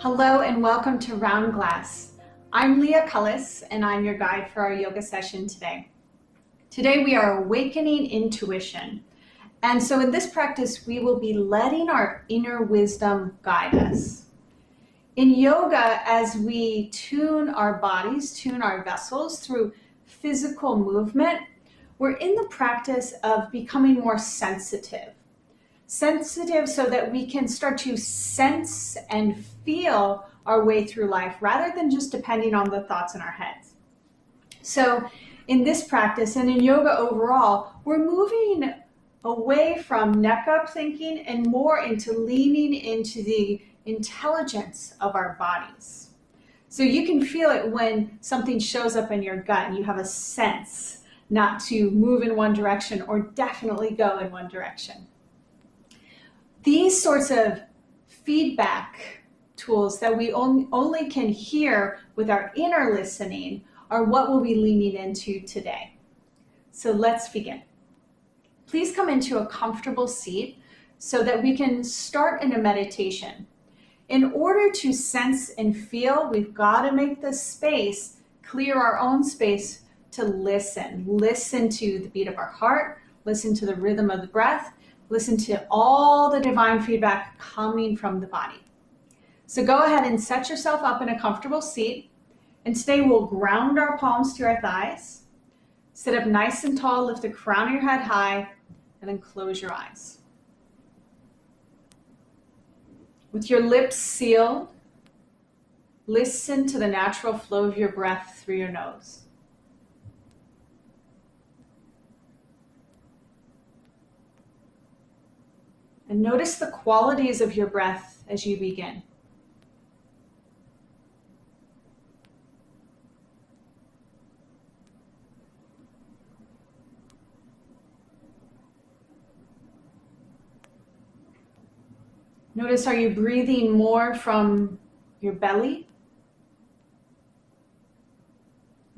Hello and welcome to Round Glass. I'm Leah Cullis and I'm your guide for our yoga session today. Today we are awakening intuition. And so in this practice, we will be letting our inner wisdom guide us. In yoga, as we tune our bodies, tune our vessels through physical movement, we're in the practice of becoming more sensitive. Sensitive so that we can start to sense and feel our way through life rather than just depending on the thoughts in our heads. So in this practice and in yoga overall, we're moving away from neck up thinking and more into leaning into the intelligence of our bodies. So you can feel it when something shows up in your gut and you have a sense not to move in one direction or definitely go in one direction. These sorts of feedback tools that we only can hear with our inner listening are what we'll be leaning into today. So let's begin. Please come into a comfortable seat so that we can start in a meditation. In order to sense and feel, we've got to make the space, clear our own space to listen. Listen to the beat of our heart, listen to the rhythm of the breath, listen to all the divine feedback coming from the body. So go ahead and set yourself up in a comfortable seat. And today we'll ground our palms to our thighs. Sit up nice and tall, lift the crown of your head high, and then close your eyes. With your lips sealed, listen to the natural flow of your breath through your nose. And notice the qualities of your breath as you begin. Notice, are you breathing more from your belly?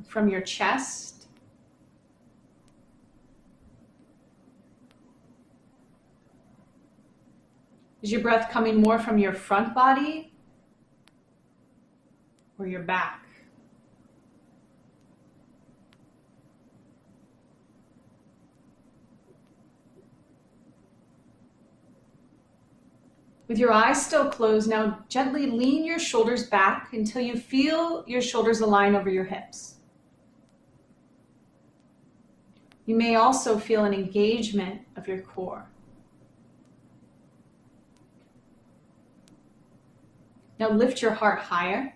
From your chest? Is your breath coming more from your front body or your back? With your eyes still closed, now gently lean your shoulders back until you feel your shoulders align over your hips. You may also feel an engagement of your core. Now lift your heart higher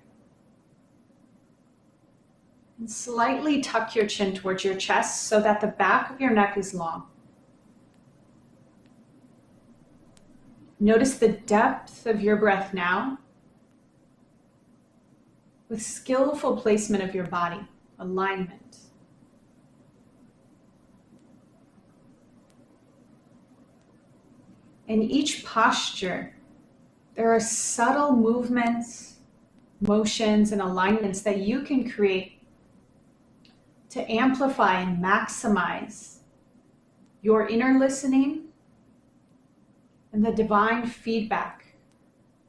and slightly tuck your chin towards your chest so that the back of your neck is long. Notice the depth of your breath now with skillful placement of your body, alignment. In each posture, there are subtle movements, motions, and alignments that you can create to amplify and maximize your inner listening and the divine feedback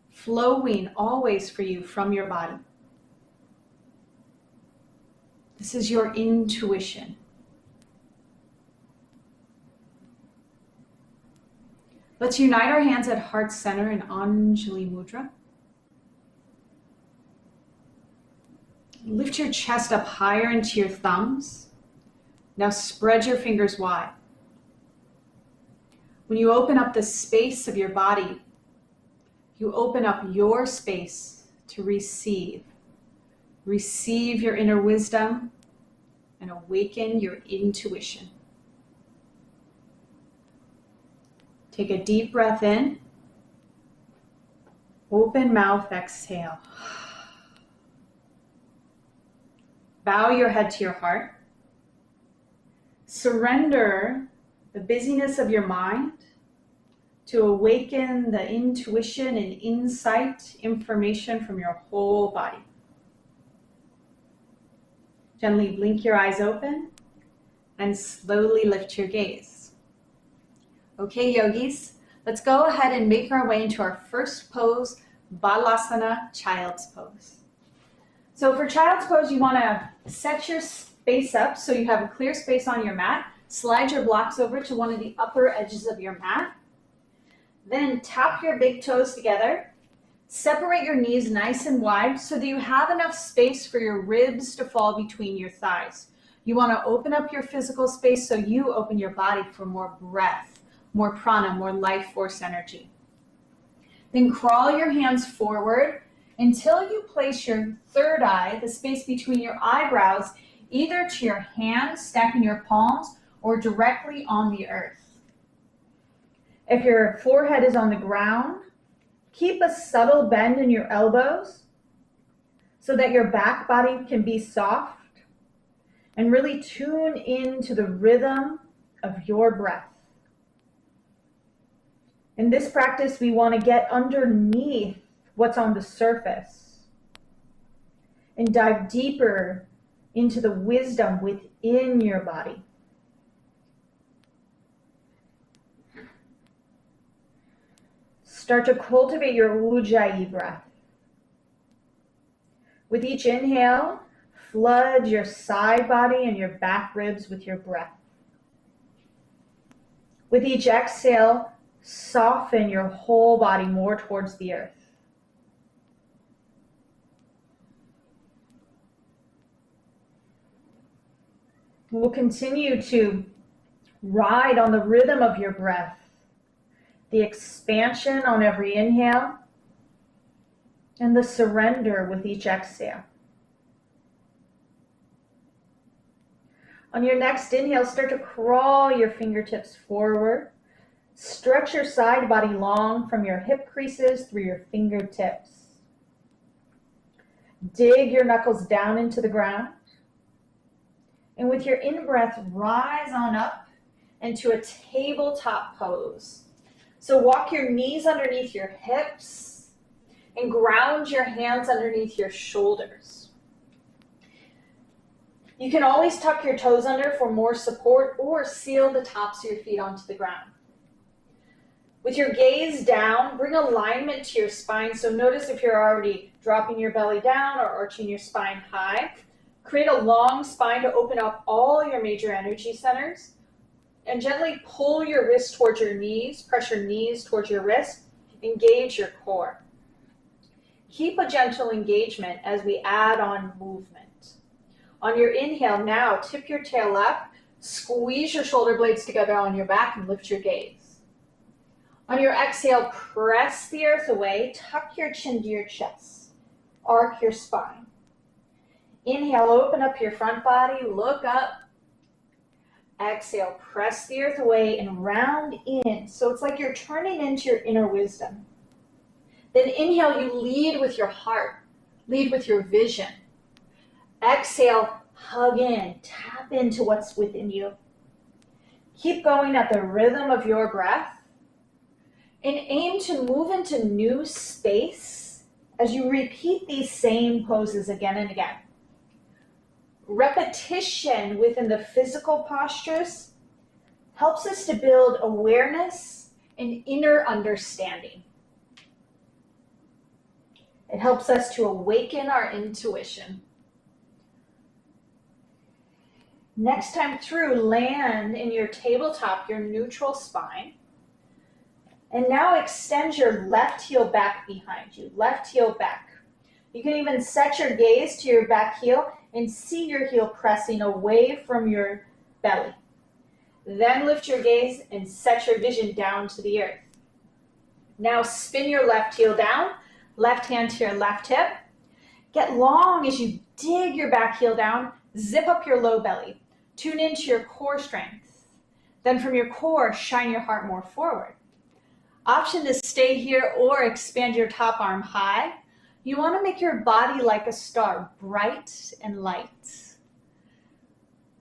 flowing always for you from your body. This is your intuition. Let's unite our hands at heart center in Anjali Mudra. Lift your chest up higher into your thumbs. Now spread your fingers wide. When you open up the space of your body, you open up your space to receive. Receive your inner wisdom and awaken your intuition. Take a deep breath in. Open mouth, exhale. Bow your head to your heart. Surrender the busyness of your mind to awaken the intuition and insight information from your whole body. Gently blink your eyes open and slowly lift your gaze. Okay, yogis, let's go ahead and make our way into our first pose Balasana, child's pose. So for child's pose, you want to set your space up so you have a clear space on your mat. Slide your blocks over to one of the upper edges of your mat. Then tap your big toes together. Separate your knees nice and wide so that you have enough space for your ribs to fall between your thighs. You want to open up your physical space so you open your body for more breath, more prana, more life force energy. Then crawl your hands forward until you place your third eye, the space between your eyebrows, either to your hands, stacking your palms, or directly on the earth. If your forehead is on the ground, keep a subtle bend in your elbows so that your back body can be soft, and really tune into the rhythm of your breath. In this practice, we want to get underneath what's on the surface and dive deeper into the wisdom within your body. Start to cultivate your Ujjayi breath. With each inhale, flood your side body and your back ribs with your breath. With each exhale, soften your whole body more towards the earth. We'll continue to ride on the rhythm of your breath, the expansion on every inhale, and the surrender with each exhale. On your next inhale, start to crawl your fingertips forward. Stretch your side body long from your hip creases through your fingertips. Dig your knuckles down into the ground. And with your in-breath, rise on up into a tabletop pose. So walk your knees underneath your hips and ground your hands underneath your shoulders. You can always tuck your toes under for more support or seal the tops of your feet onto the ground. With your gaze down, bring alignment to your spine. So notice if you're already dropping your belly down or arching your spine high. Create a long spine to open up all your major energy centers. And gently pull your wrists towards your knees. Press your knees towards your wrists. Engage your core. Keep a gentle engagement as we add on movement. On your inhale now, tip your tail up. Squeeze your shoulder blades together on your back and lift your gaze. On your exhale, press the earth away. Tuck your chin to your chest. Arc your spine. Inhale, open up your front body. Look up. Exhale, press the earth away and round in. So it's like you're turning into your inner wisdom. Then inhale, you lead with your heart. Lead with your vision. Exhale, hug in. Tap into what's within you. Keep going at the rhythm of your breath. And aim to move into new space as you repeat these same poses again and again. Repetition within the physical postures helps us to build awareness and inner understanding. It helps us to awaken our intuition. Next time through, land in your tabletop, your neutral spine. And now extend your left heel back behind you, left heel back. You can even set your gaze to your back heel and see your heel pressing away from your belly. Then lift your gaze and set your vision down to the earth. Now spin your left heel down, left hand to your left hip. Get long as you dig your back heel down, zip up your low belly. Tune into your core strength. Then from your core, shine your heart more forward. Option to stay here or expand your top arm high. You want to make your body like a star, bright and light.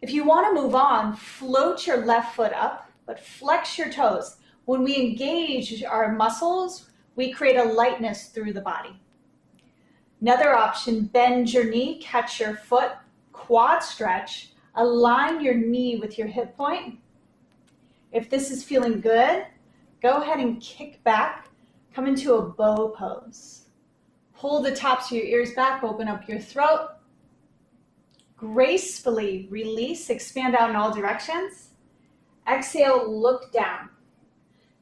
If you want to move on, float your left foot up, but flex your toes. When we engage our muscles, we create a lightness through the body. Another option, bend your knee, catch your foot, quad stretch, align your knee with your hip point. If this is feeling good, go ahead and kick back, come into a bow pose. Pull the tops of your ears back, open up your throat. Gracefully release, expand out in all directions. Exhale, look down.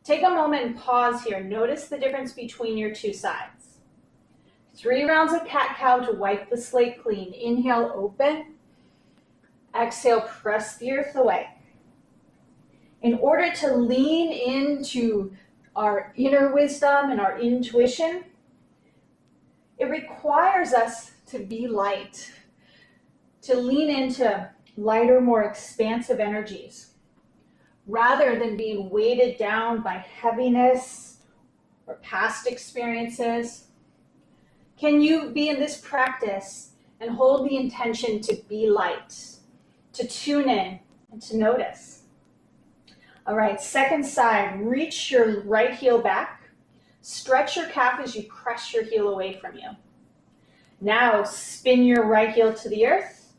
Take a moment and pause here. Notice the difference between your two sides. 3 rounds of cat-cow to wipe the slate clean. Inhale, open. Exhale, press the earth away. In order to lean into our inner wisdom and our intuition, it requires us to be light, to lean into lighter, more expansive energies, rather than being weighted down by heaviness or past experiences. Can you be in this practice and hold the intention to be light, to tune in and to notice? All right, second side, reach your right heel back. Stretch your calf as you press your heel away from you. Now spin your right heel to the earth,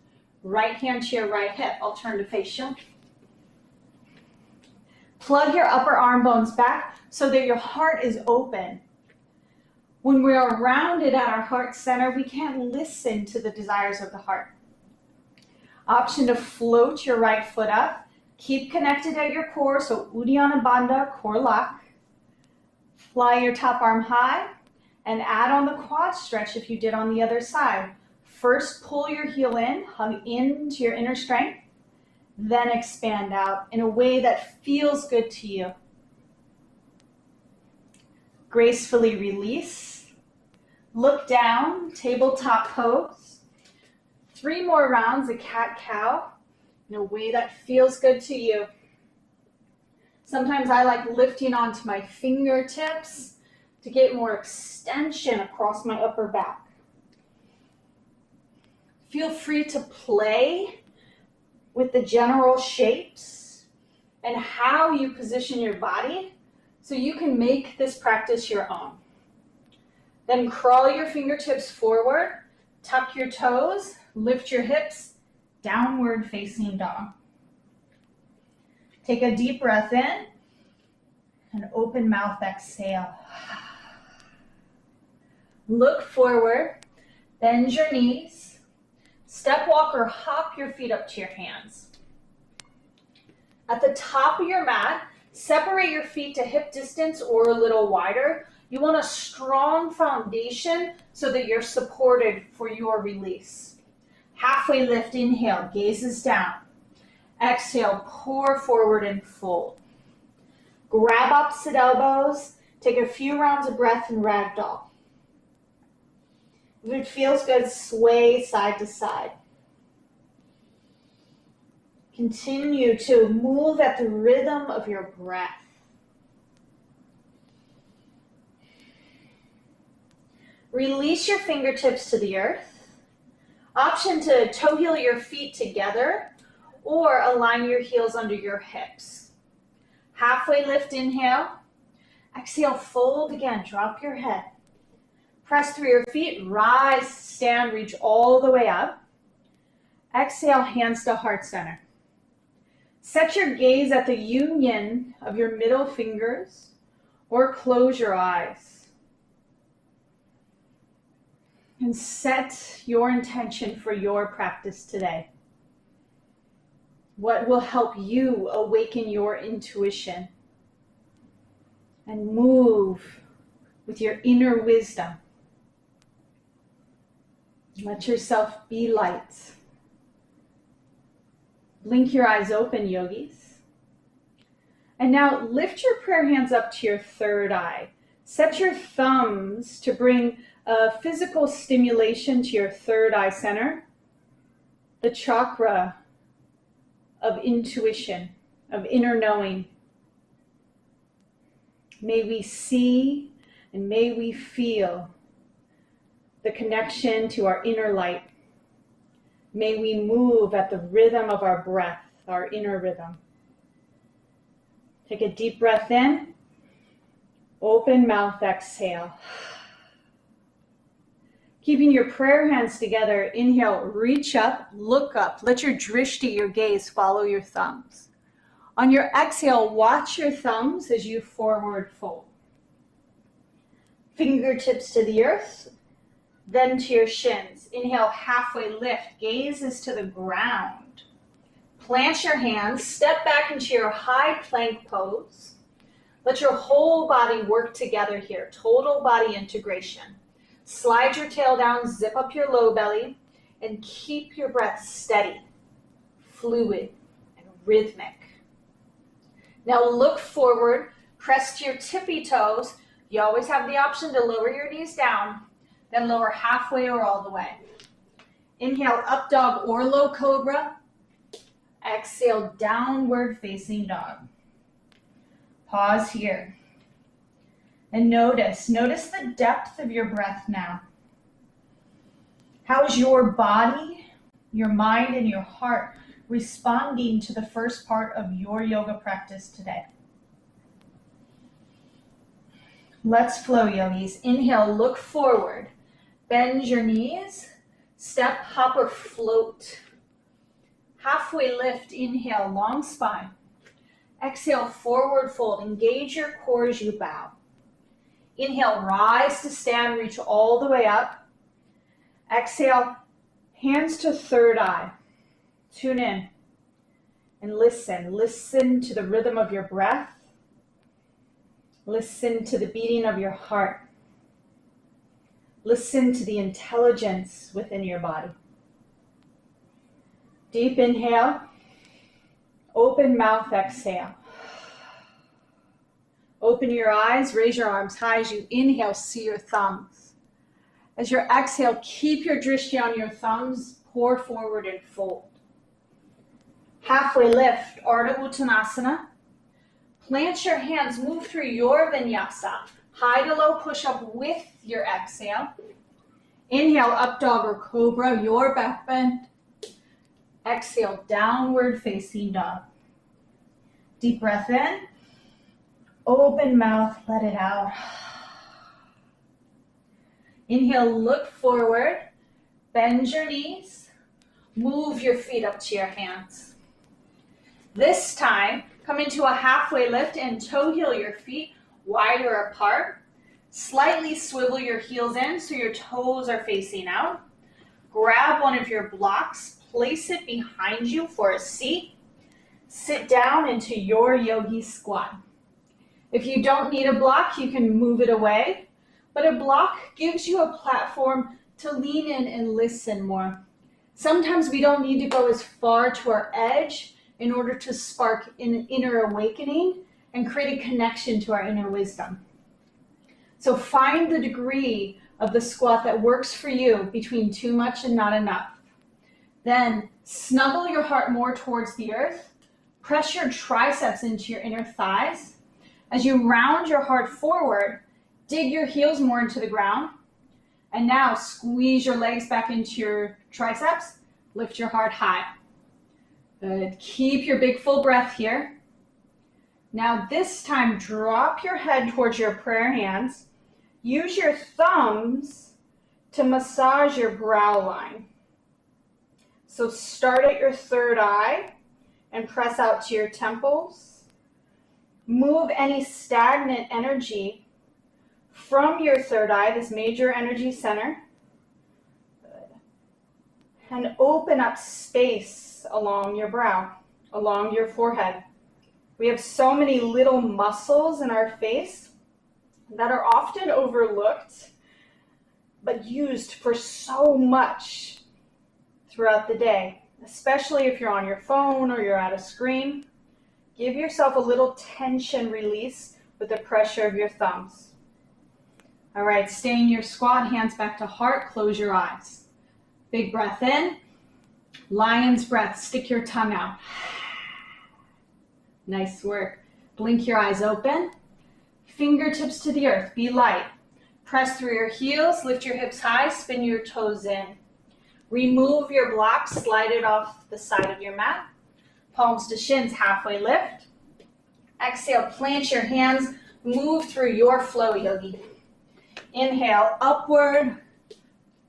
right hand to your right hip. I'll turn to face you. Plug your upper arm bones back so that your heart is open. When we are rounded at our heart center, we can't listen to the desires of the heart. Option to float your right foot up. Keep connected at your core, so Uddiyana Bandha, core lock. Fly your top arm high and add on the quad stretch if you did on the other side. First, pull your heel in, hug into your inner strength, then expand out in a way that feels good to you. Gracefully release. Look down, tabletop pose. 3 more rounds of cat-cow in a way that feels good to you. Sometimes I like lifting onto my fingertips to get more extension across my upper back. Feel free to play with the general shapes and how you position your body so you can make this practice your own. Then crawl your fingertips forward, tuck your toes, lift your hips, downward facing dog. Take a deep breath in and open mouth exhale. Look forward, bend your knees, step walk or hop your feet up to your hands. At the top of your mat, separate your feet to hip distance or a little wider. You want a strong foundation so that you're supported for your release. Halfway lift, inhale, gazes down. Exhale, pour forward and fold. Grab opposite elbows. Take a few rounds of breath and ragdoll. If it feels good, sway side to side. Continue to move at the rhythm of your breath. Release your fingertips to the earth. Option to toe heel your feet together or align your heels under your hips. Halfway lift, inhale. Exhale, fold again, drop your head. Press through your feet, rise, stand, reach all the way up. Exhale, hands to heart center. Set your gaze at the union of your middle fingers or close your eyes. And set your intention for your practice today. What will help you awaken your intuition and move with your inner wisdom? Let yourself be light. Blink your eyes open, yogis. And now lift your prayer hands up to your third eye. Set your thumbs to bring physical stimulation to your third eye center, the chakra of intuition, of inner knowing. May we see and may we feel the connection to our inner light. May we move at the rhythm of our breath, our inner rhythm. Take a deep breath in, open mouth, exhale. Keeping your prayer hands together, inhale, reach up, look up. Let your drishti, your gaze, follow your thumbs. On your exhale, watch your thumbs as you forward fold. Fingertips to the earth. then to your shins. Inhale, halfway lift, gaze is to the ground. Plant your hands, step back into your high plank pose. Let your whole body work together here, total body integration. Slide your tail down, zip up your low belly, and keep your breath steady, fluid, and rhythmic. Now look forward, press to your tippy toes. You always have the option to lower your knees down, then lower halfway or all the way. Inhale, up dog or low cobra. Exhale, downward facing dog. Pause here. And notice the depth of your breath now. How is your body, your mind, and your heart responding to the first part of your yoga practice today? Let's flow, yogis. Inhale, look forward. Bend your knees. Step, hop, or float. Halfway lift, inhale, long spine. Exhale, forward fold. Engage your core as you bow. Inhale, rise to stand, reach all the way up. Exhale, hands to third eye. Tune in and listen. Listen to the rhythm of your breath. Listen to the beating of your heart. Listen to the intelligence within your body. Deep inhale. Open mouth, exhale. Open your eyes, raise your arms high as you inhale, see your thumbs. As you exhale, keep your drishti on your thumbs, pour forward and fold. Halfway lift, Ardha Uttanasana. Plant your hands, move through your vinyasa. High to low push up with your exhale. Inhale, up dog or cobra, your back bend. Exhale, downward facing dog. Deep breath in. Open mouth, let it out. Inhale, look forward. Bend your knees. Move your feet up to your hands. This time, come into a halfway lift and toe heel your feet wider apart. Slightly swivel your heels in so your toes are facing out. Grab one of your blocks, place it behind you for a seat. Sit down into your Yogi Squat. If you don't need a block, you can move it away, but a block gives you a platform to lean in and listen more. Sometimes we don't need to go as far to our edge in order to spark an inner awakening and create a connection to our inner wisdom. So find the degree of the squat that works for you between too much and not enough. Then snuggle your heart more towards the earth. Press your triceps into your inner thighs. As you round your heart forward, dig your heels more into the ground. And now squeeze your legs back into your triceps. Lift your heart high. Good. Keep your big full breath here. Now this time, drop your head towards your prayer hands. Use your thumbs to massage your brow line. So start at your third eye and press out to your temples. Move any stagnant energy from your third eye, this major energy center. Good. And open up space along your brow, along your forehead. We have so many little muscles in our face that are often overlooked, but used for so much throughout the day, especially if you're on your phone or you're at a screen. Give yourself a little tension release with the pressure of your thumbs. All right, stay in your squat, hands back to heart, close your eyes. Big breath in, lion's breath, stick your tongue out. Nice work. Blink your eyes open. Fingertips to the earth, be light. Press through your heels, lift your hips high, spin your toes in. Remove your block, slide it off the side of your mat. Palms to shins, halfway lift. Exhale, plant your hands, move through your flow, yogi. Inhale, upward.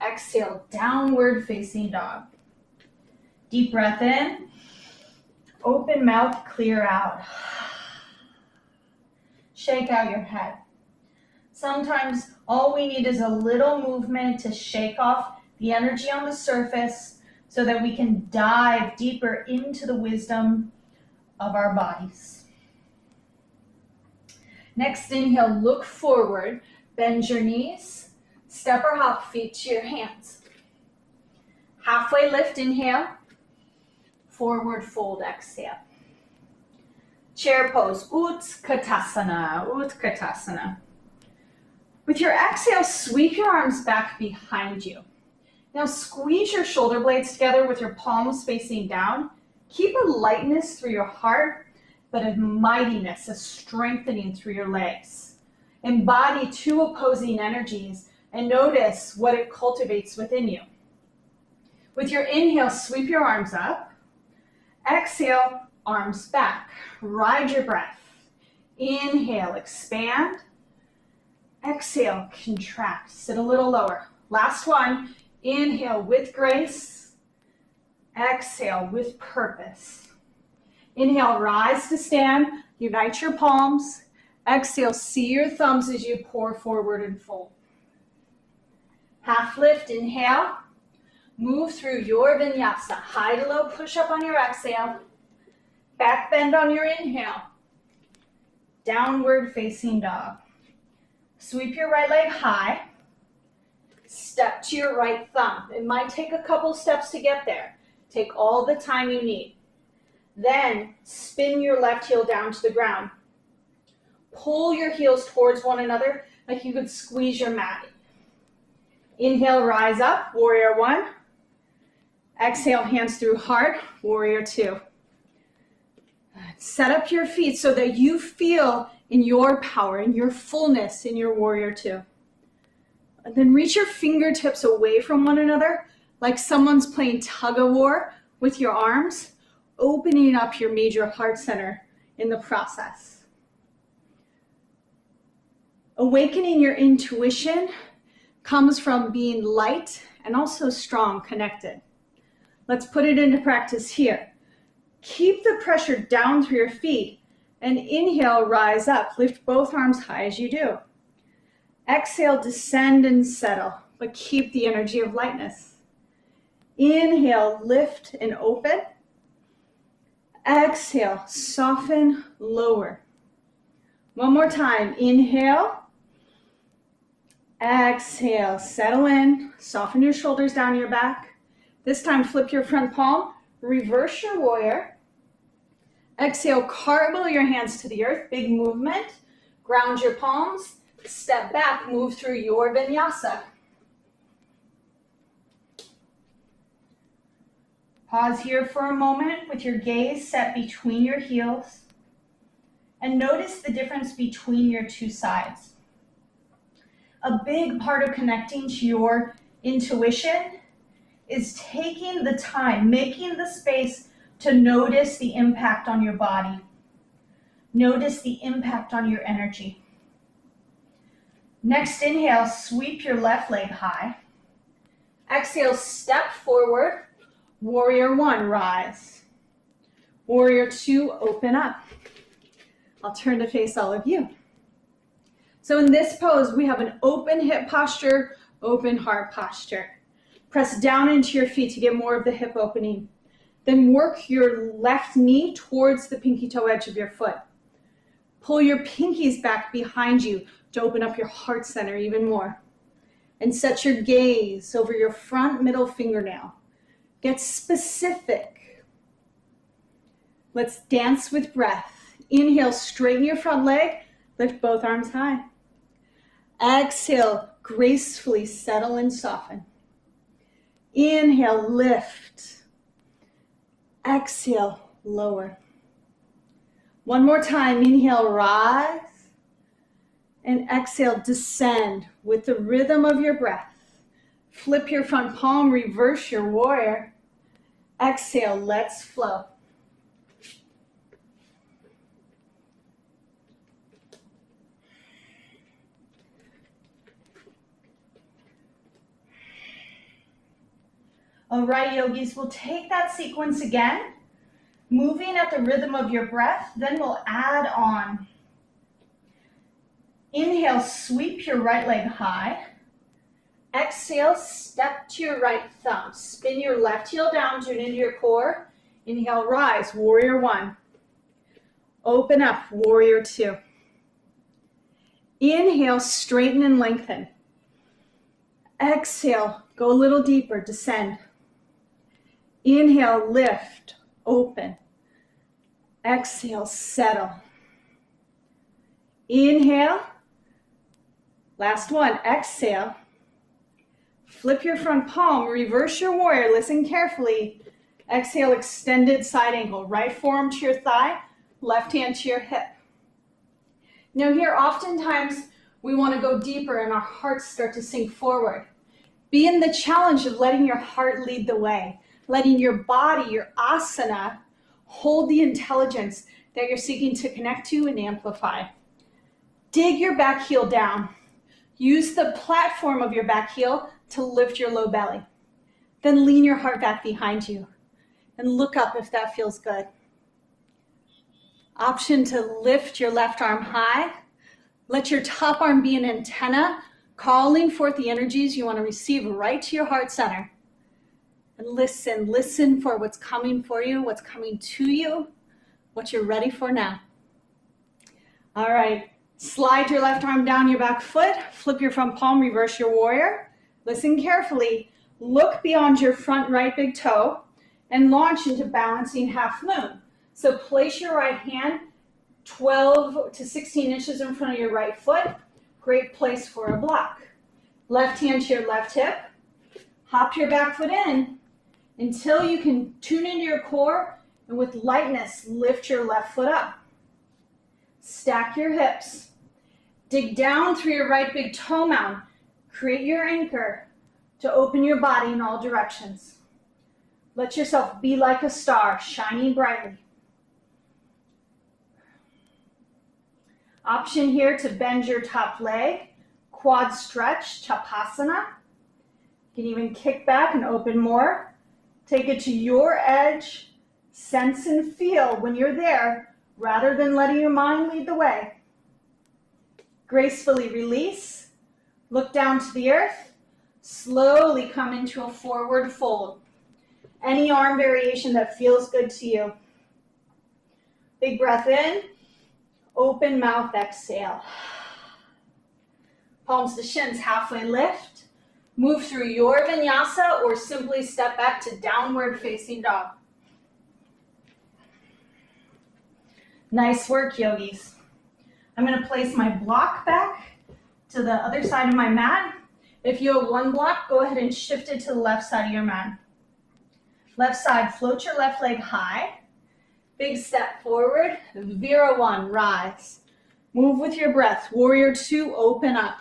Exhale, downward facing dog. Deep breath in. Open mouth, clear out. Shake out your head. Sometimes all we need is a little movement to shake off the energy on the surface so that we can dive deeper into the wisdom of our bodies. Next inhale, look forward, bend your knees, step or hop feet to your hands. Halfway lift, inhale, forward fold, exhale. Chair pose, Utkatasana, Utkatasana. With your exhale, sweep your arms back behind you. Now squeeze your shoulder blades together with your palms facing down. Keep a lightness through your heart, but a mightiness, a strengthening through your legs. Embody two opposing energies and notice what it cultivates within you. With your inhale, sweep your arms up. Exhale, arms back. Ride your breath. Inhale, expand. Exhale, contract. Sit a little lower. Last one. Inhale with grace. Exhale with purpose. Inhale, rise to stand. Unite your palms. Exhale, see your thumbs as you pour forward and fold. Half lift, inhale. Move through your vinyasa. High to low push up on your exhale. Back bend on your inhale. Downward facing dog. Sweep your right leg high. Step to your right thumb. It might take a couple steps to get there. Take all the time you need. Then spin your left heel down to the ground. Pull your heels towards one another like you could squeeze your mat. Inhale, rise up, warrior one. Exhale, hands through heart, warrior two. Set up your feet so that you feel in your power, in your fullness, in your warrior two. And then reach your fingertips away from one another like someone's playing tug of war with your arms, opening up your major heart center in the process. Awakening your intuition comes from being light and also strong, connected. Let's put it into practice here. Keep the pressure down through your feet and inhale, rise up. Lift both arms high as you do. Exhale, descend and settle, but keep the energy of lightness. Inhale, lift and open. Exhale, soften, lower. One more time. Inhale. Exhale, settle in. Soften your shoulders down your back. This time, flip your front palm. Reverse your warrior. Exhale, cartwheel your hands to the earth. Big movement. Ground your palms. Step back, move through your vinyasa. Pause here for a moment with your gaze set between your heels and notice the difference between your two sides. A big part of connecting to your intuition is taking the time, making the space to notice the impact on your body. Notice the impact on your energy. Next inhale, sweep your left leg high. Exhale, step forward. Warrior one, rise. Warrior two, open up. I'll turn to face all of you. So in this pose, we have an open hip posture, open heart posture. Press down into your feet to get more of the hip opening. Then work your left knee towards the pinky toe edge of your foot. Pull your pinkies back behind you to open up your heart center even more. And set your gaze over your front middle fingernail. Get specific. Let's dance with breath. Inhale, straighten your front leg. Lift both arms high. Exhale, gracefully settle and soften. Inhale, lift. Exhale, lower. One more time. Inhale, rise. And exhale, descend with the rhythm of your breath. Flip your front palm, reverse your warrior. Exhale, let's flow. All right, yogis, we'll take that sequence again, moving at the rhythm of your breath, then we'll add on. Inhale, sweep your right leg high. Exhale, step to your right thumb. Spin your left heel down, tune into your core. Inhale, rise, warrior one. Open up, warrior two. Inhale, straighten and lengthen. Exhale, go a little deeper, descend. Inhale, lift, open. Exhale, settle. Inhale. Last one, exhale. Flip your front palm, reverse your warrior, listen carefully. Exhale, extended side angle, right forearm to your thigh, left hand to your hip. Now here, oftentimes we want to go deeper and our hearts start to sink forward. Be in the challenge of letting your heart lead the way, letting your body, your asana, hold the intelligence that you're seeking to connect to and amplify. Dig your back heel down. Use the platform of your back heel to lift your low belly. Then lean your heart back behind you and look up if that feels good. Option to lift your left arm high. Let your top arm be an antenna, calling forth the energies you want to receive right to your heart center. And listen for what's coming for you, what's coming to you, what you're ready for now. All right. Slide your left arm down your back foot, flip your front palm, reverse your warrior. Listen carefully, look beyond your front right big toe and launch into balancing half moon. So place your right hand 12 to 16 inches in front of your right foot. Great place for a block. Left hand to your left hip. Hop your back foot in until you can tune into your core and with lightness lift your left foot up. Stack your hips. Dig down through your right big toe mound. Create your anchor to open your body in all directions. Let yourself be like a star, shining brightly. Option here to bend your top leg, quad stretch, Chapasana. You can even kick back and open more. Take it to your edge. Sense and feel when you're there, rather than letting your mind lead the way. Gracefully release. Look down to the earth. Slowly come into a forward fold. Any arm variation that feels good to you. Big breath in. Open mouth, exhale. Palms to shins, halfway lift. Move through your vinyasa or simply step back to downward facing dog. Nice work, yogis. I'm going to place my block back to the other side of my mat. If you have one block, go ahead and shift it to the left side of your mat. Left side, float your left leg high. Big step forward. Vira one, rise. Move with your breath. Warrior two, open up.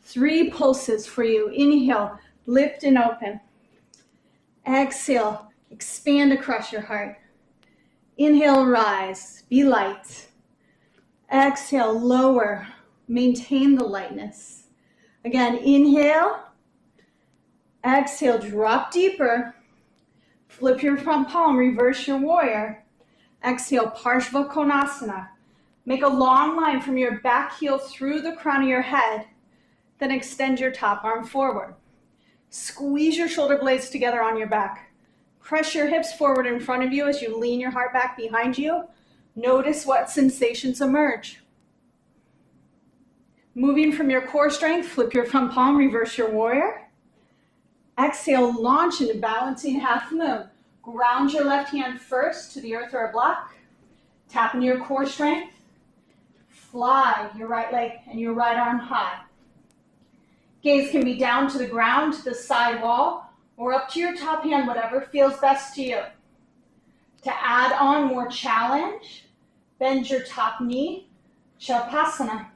3 pulses for you. Inhale, lift and open. Exhale, expand across your heart. Inhale, rise, be light. Exhale, lower, maintain the lightness. Again, inhale. Exhale, drop deeper. Flip your front palm, reverse your warrior. Exhale, Parshva Konasana. Make a long line from your back heel through the crown of your head. Then extend your top arm forward. Squeeze your shoulder blades together on your back. Press your hips forward in front of you as you lean your heart back behind you. Notice what sensations emerge. Moving from your core strength, flip your front palm, reverse your warrior. Exhale, launch into balancing half moon. Ground your left hand first to the earth or a block. Tap into your core strength. Fly your right leg and your right arm high. Gaze can be down to the ground, to the side wall, or up to your top hand, whatever feels best to you. To add on more challenge, bend your top knee, Chapasana.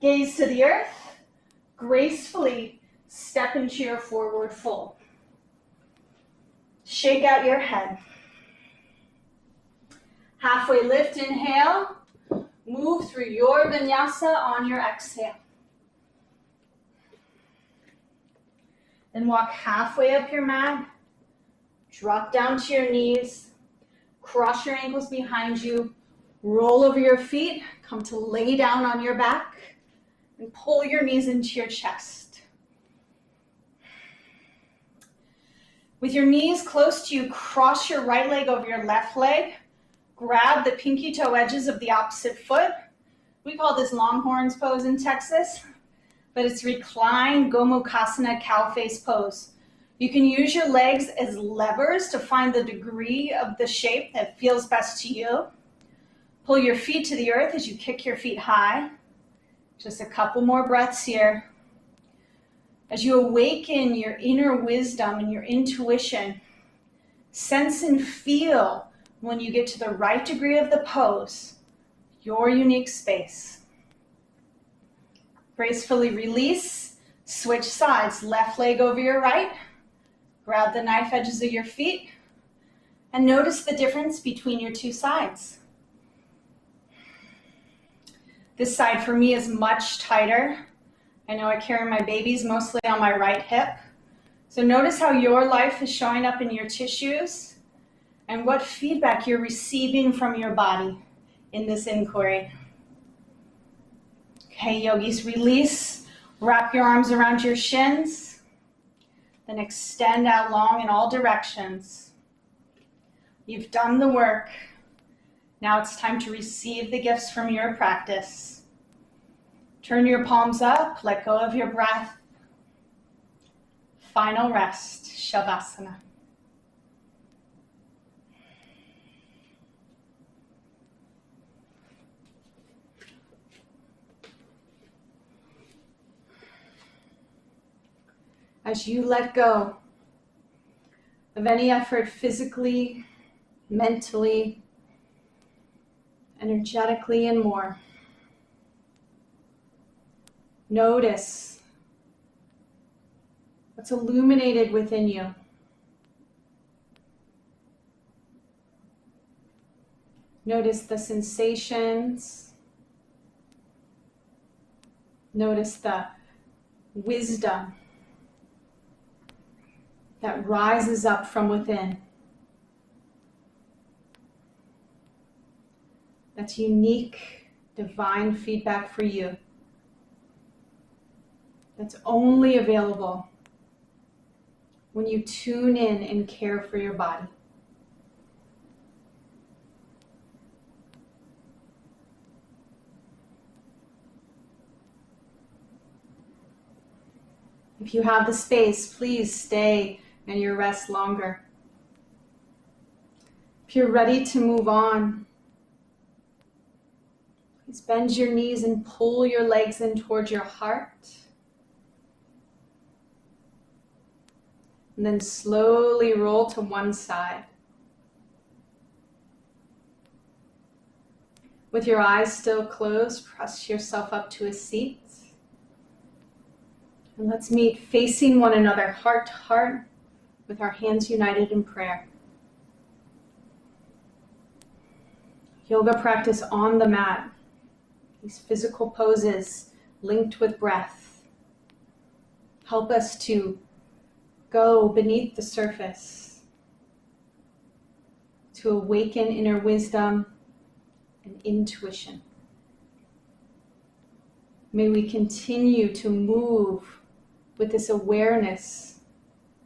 Gaze to the earth, gracefully step into your forward fold. Shake out your head. Halfway lift, inhale. Move through your vinyasa on your exhale. Then walk halfway up your mat. Drop down to your knees. Cross your ankles behind you. Roll over your feet, come to lay down on your back, and pull your knees into your chest. With your knees close to you, cross your right leg over your left leg. Grab the pinky toe edges of the opposite foot. We call this Longhorns pose in Texas, but it's reclined Gomukhasana cow face pose. You can use your legs as levers to find the degree of the shape that feels best to you. Pull your feet to the earth as you kick your feet high. Just a couple more breaths here. As you awaken your inner wisdom and your intuition, sense and feel when you get to the right degree of the pose, your unique space. Gracefully release, switch sides, left leg over your right. Grab the knife edges of your feet and notice the difference between your two sides. This side for me is much tighter. I know I carry my babies mostly on my right hip. So notice how your life is showing up in your tissues and what feedback you're receiving from your body in this inquiry. Okay, yogis, release. Wrap your arms around your shins. Then extend out long in all directions. You've done the work. Now it's time to receive the gifts from your practice. Turn your palms up, let go of your breath. Final rest, Shavasana. As you let go of any effort physically, mentally, energetically, and more, notice what's illuminated within you. Notice the sensations. Notice the wisdom that rises up from within. That's unique, divine feedback for you. That's only available when you tune in and care for your body. If you have the space, please stay in your rest longer. If you're ready to move on, please bend your knees and pull your legs in towards your heart. And then slowly roll to one side. With your eyes still closed, press yourself up to a seat. And let's meet facing one another, heart to heart, with our hands united in prayer. Yoga practice on the mat. These physical poses linked with breath help us to go beneath the surface, to awaken inner wisdom and intuition. May we continue to move with this awareness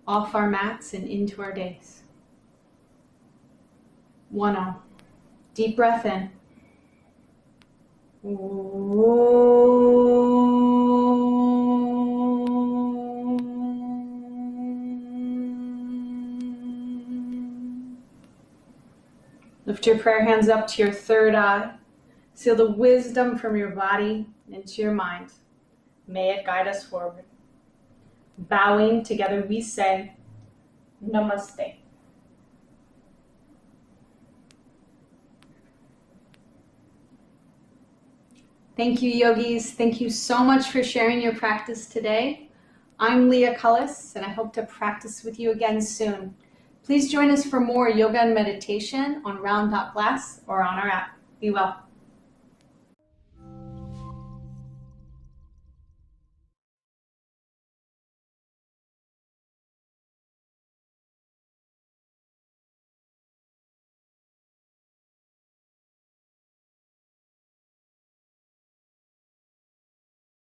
off our mats and into our days. 1-0. Deep breath in. Lift your prayer hands up to your third eye. Seal the wisdom from your body into your mind. May it guide us forward. Bowing together, we say, Namaste. Thank you, yogis. Thank you so much for sharing your practice today. I'm Leah Cullis, and I hope to practice with you again soon. Please join us for more yoga and meditation on Round Glass or on our app. Be well.